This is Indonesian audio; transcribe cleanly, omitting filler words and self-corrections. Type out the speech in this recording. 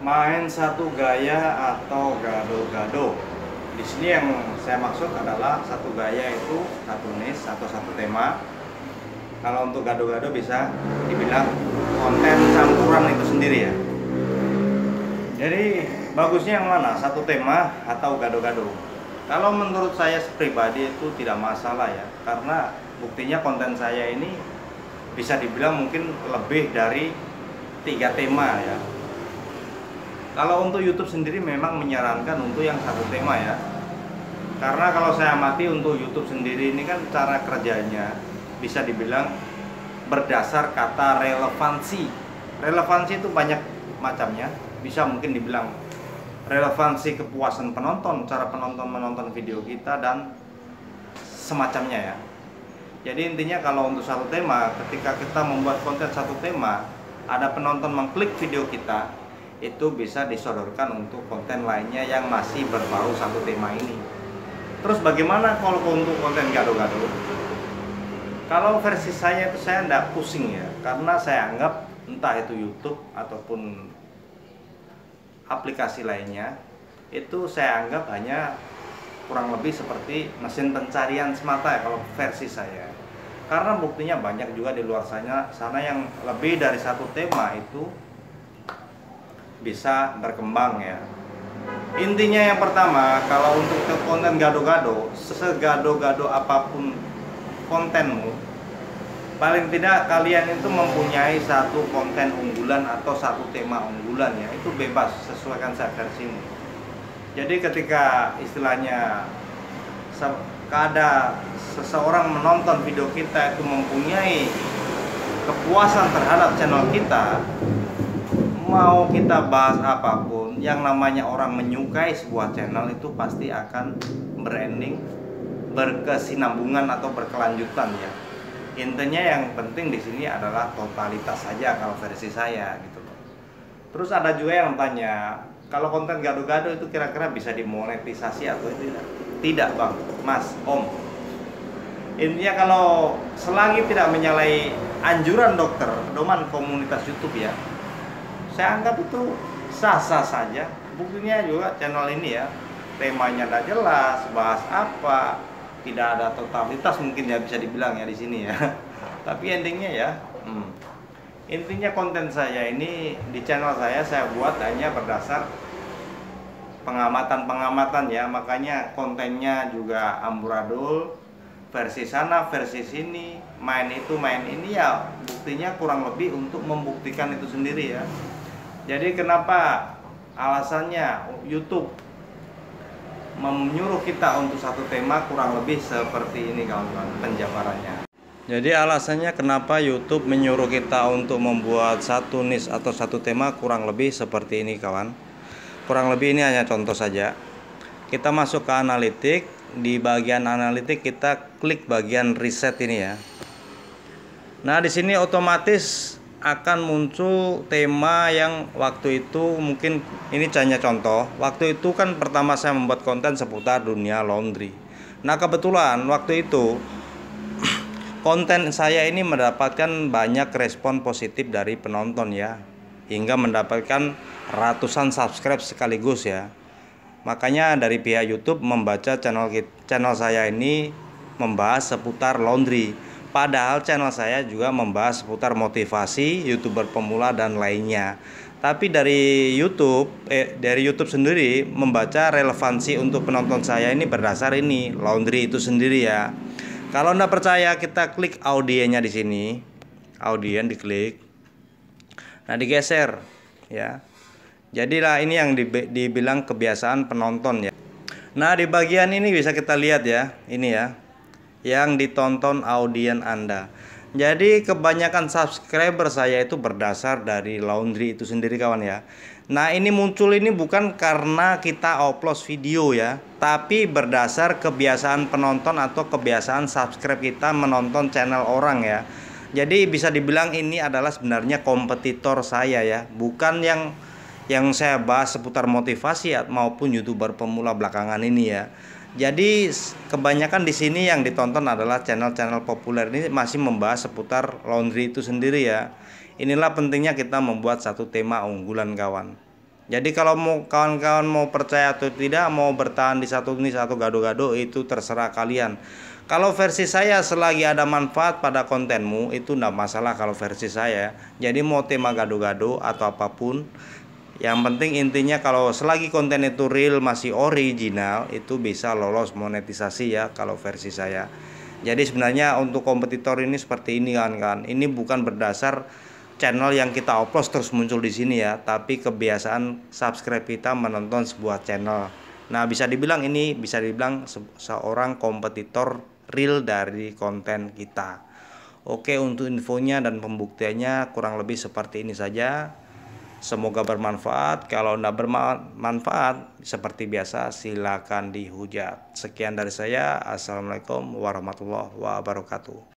main satu gaya atau gado-gado. Di sini yang saya maksud adalah satu gaya itu satu niche atau satu tema. Kalau untuk gado-gado bisa dibilang konten campuran itu sendiri ya. Jadi bagusnya yang mana? Satu tema atau gado-gado? Kalau menurut saya pribadi itu tidak masalah ya, karena buktinya konten saya ini bisa dibilang mungkin lebih dari 3 tema ya. Kalau untuk YouTube sendiri memang menyarankan untuk yang satu tema ya. Karena kalau saya amati untuk YouTube sendiri ini kan cara kerjanya bisa dibilang berdasar kata relevansi. Relevansi itu banyak macamnya. Bisa mungkin dibilang relevansi kepuasan penonton, cara penonton menonton video kita dan semacamnya ya. Jadi intinya kalau untuk satu tema, ketika kita membuat konten satu tema, ada penonton mengklik video kita, itu bisa disodorkan untuk konten lainnya yang masih berbau satu tema ini. Terus bagaimana kalau untuk konten gado-gado? Kalau versi saya itu saya tidak pusing ya, karena saya anggap entah itu YouTube ataupun aplikasi lainnya, itu saya anggap hanya kurang lebih seperti mesin pencarian semata ya kalau versi saya. Karena buktinya banyak juga di luar sana yang lebih dari satu tema itu bisa berkembang ya. Intinya yang pertama, kalau untuk konten gado-gado, segado-gado apapun kontenmu, paling tidak kalian itu mempunyai satu konten unggulan atau satu tema unggulan ya. Itu bebas, sesuaikan versimu. Jadi ketika istilahnya ada seseorang menonton video kita itu mempunyai kepuasan terhadap channel kita, mau kita bahas apapun, yang namanya orang menyukai sebuah channel itu pasti akan berending, berkesinambungan atau berkelanjutan ya. Intinya yang penting di sini adalah totalitas saja kalau versi saya gitu loh. Terus ada juga yang tanya, kalau konten gado-gado itu kira-kira bisa dimonetisasi atau tidak? Tidak bang, mas, om. Intinya kalau selagi tidak menyalahi anjuran dokter, doman komunitas YouTube ya, saya anggap itu sah-sah saja. Buktinya juga channel ini ya, temanya tidak jelas, bahas apa, tidak ada totalitas mungkin ya bisa dibilang ya di sini ya. Tapi endingnya ya, intinya konten saya ini di channel saya buat hanya berdasar pengamatan ya, makanya kontennya juga amburadul, versi sana versi sini, main itu main ini ya, buktinya kurang lebih untuk membuktikan itu sendiri ya. Jadi kenapa alasannya YouTube menyuruh kita untuk satu tema kurang lebih seperti ini kawan-kawan penjabarannya. Jadi alasannya kenapa YouTube menyuruh kita untuk membuat satu niche atau satu tema kurang lebih seperti ini kawan. Kurang lebih ini hanya contoh saja. Kita masuk ke analitik, di bagian analitik kita klik bagian riset ini ya. Nah, di sini otomatis akan muncul tema yang waktu itu mungkin ini hanya contoh. Waktu itu kan pertama saya membuat konten seputar dunia laundry. Nah, kebetulan waktu itu konten saya ini mendapatkan banyak respon positif dari penonton ya, hingga mendapatkan ratusan subscribe sekaligus ya. Makanya dari pihak YouTube membaca channel saya ini membahas seputar laundry. Padahal channel saya juga membahas seputar motivasi, YouTuber pemula dan lainnya. Tapi dari YouTube sendiri membaca relevansi untuk penonton saya ini berdasar ini laundry itu sendiri ya. Kalau Anda percaya, kita klik audiennya di sini. Audien diklik. Nah, digeser ya. Jadilah ini yang dibilang kebiasaan penonton ya. Nah, di bagian ini bisa kita lihat ya, ini ya, yang ditonton audien Anda. Jadi kebanyakan subscriber saya itu berdasar dari laundry itu sendiri kawan ya. Nah, ini muncul ini bukan karena kita upload video ya, tapi berdasar kebiasaan penonton atau kebiasaan subscribe kita menonton channel orang ya. Jadi bisa dibilang ini adalah sebenarnya kompetitor saya ya, bukan yang saya bahas seputar motivasi maupun YouTuber pemula belakangan ini ya. Jadi kebanyakan di sini yang ditonton adalah channel-channel populer ini masih membahas seputar laundry itu sendiri ya. Inilah pentingnya kita membuat satu tema unggulan kawan. Jadi kalau mau kawan-kawan mau percaya atau tidak, mau bertahan di satu niche atau gado-gado, itu terserah kalian. Kalau versi saya, selagi ada manfaat pada kontenmu, itu enggak masalah kalau versi saya. Jadi mau tema gado-gado atau apapun, yang penting intinya kalau selagi konten itu real, masih original, itu bisa lolos monetisasi ya kalau versi saya. Jadi sebenarnya untuk kompetitor ini seperti ini kan. Ini bukan berdasar channel yang kita upload terus muncul di sini ya, tapi kebiasaan subscribe kita menonton sebuah channel. Nah, bisa dibilang seorang kompetitor real dari konten kita. Oke, untuk infonya dan pembuktiannya kurang lebih seperti ini saja. Semoga bermanfaat. Kalau tidak bermanfaat, seperti biasa silakan dihujat. Sekian dari saya. Assalamualaikum warahmatullahi wabarakatuh.